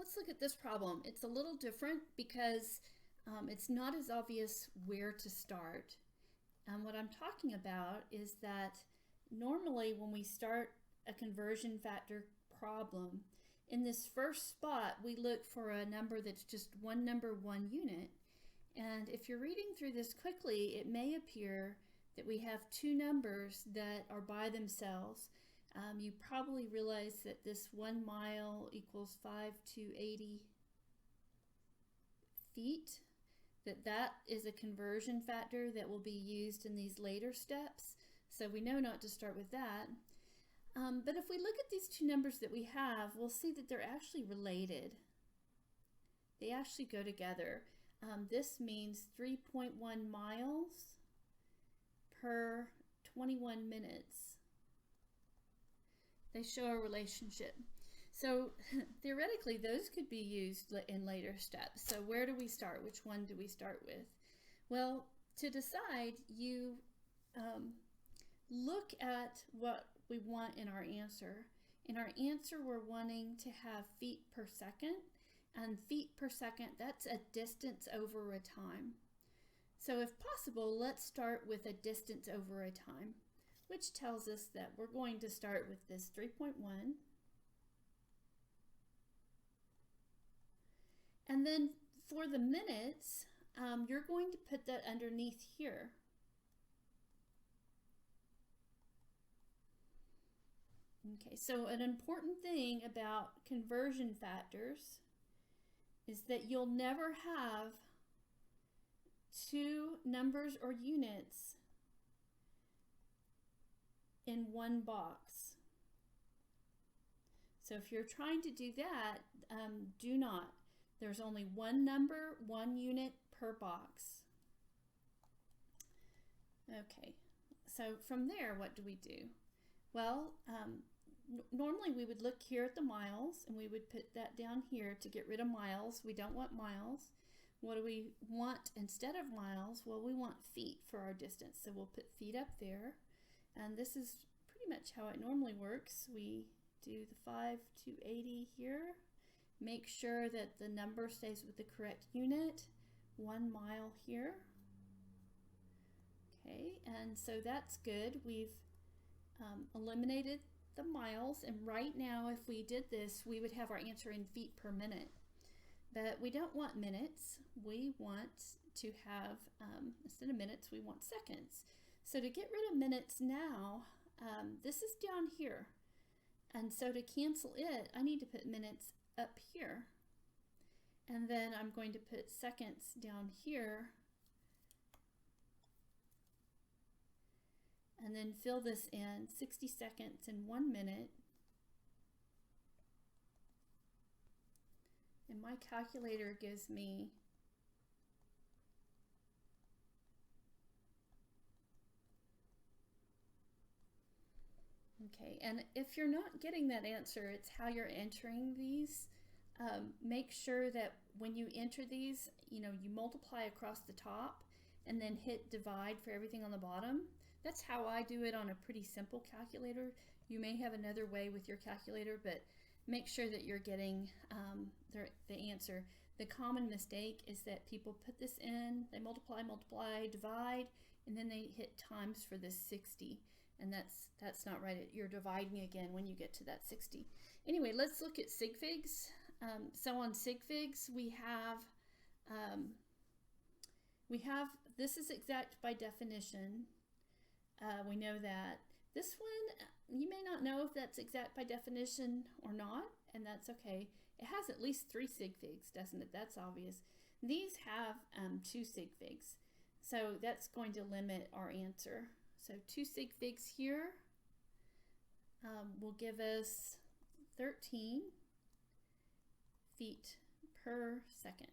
Let's look at this problem. It's a little different because it's not as obvious where to start. What I'm talking about is that normally when we start a conversion factor problem, in this first spot we look for a number that's just one number, one unit. And if you're reading through this quickly, it may appear that we have two numbers that are by themselves. You probably realize that this 1 mile equals 5,280 feet, that is a conversion factor that will be used in these later steps. So we know not to start with that. But if we look at these two numbers that we have, we'll see that they're actually related. They actually go together. This means 3.1 miles per 21 minutes. They show a relationship. So theoretically, those could be used in later steps. So where do we start? Which one do we start with? Well, to decide, you look at what we want in our answer. In our answer, we're wanting to have feet per second. And feet per second, that's a distance over a time. So if possible, let's start with a distance over a time, which tells us that we're going to start with this 3.1. And then for the minutes, you're going to put that underneath here. Okay, so an important thing about conversion factors is that you'll never have two numbers or units in one box. So if you're trying to do that, do not. There's only one number, one unit per box. Okay, so from there, what do we do? Well, normally we would look here at the miles and we would put that down here to get rid of miles. We don't want miles. What do we want instead of miles? Well, we want feet for our distance. So we'll put feet up there. And this is pretty much how it normally works. We do the 5,280 here. Make sure that the number stays with the correct unit. 1 mile here. Okay, and so that's good. We've eliminated the miles, and right now if we did this, we would have our answer in feet per minute. But we don't want minutes. We want to have, instead of minutes, we want seconds. So to get rid of minutes now, this is down here. And so to cancel it, I need to put minutes up here. And then I'm going to put seconds down here. And then fill this in, 60 seconds and 1 minute. And my calculator gives me okay, and if you're not getting that answer, it's how you're entering these. Make sure that when you enter these, you multiply across the top and then hit divide for everything on the bottom. That's how I do it on a pretty simple calculator. You may have another way with your calculator, but make sure that you're getting the answer. The common mistake is that people put this in, they multiply, divide, and then they hit times for this 60. And that's not right. You're dividing again when you get to that 60. Anyway, let's look at sig figs. So on sig figs, we have this is exact by definition. We know that. This one, you may not know if that's exact by definition or not, and that's okay. It has at least 3 sig figs, doesn't it? That's obvious. These have 2 sig figs, so that's going to limit our answer. So 2 sig figs here will give us 13 feet per second.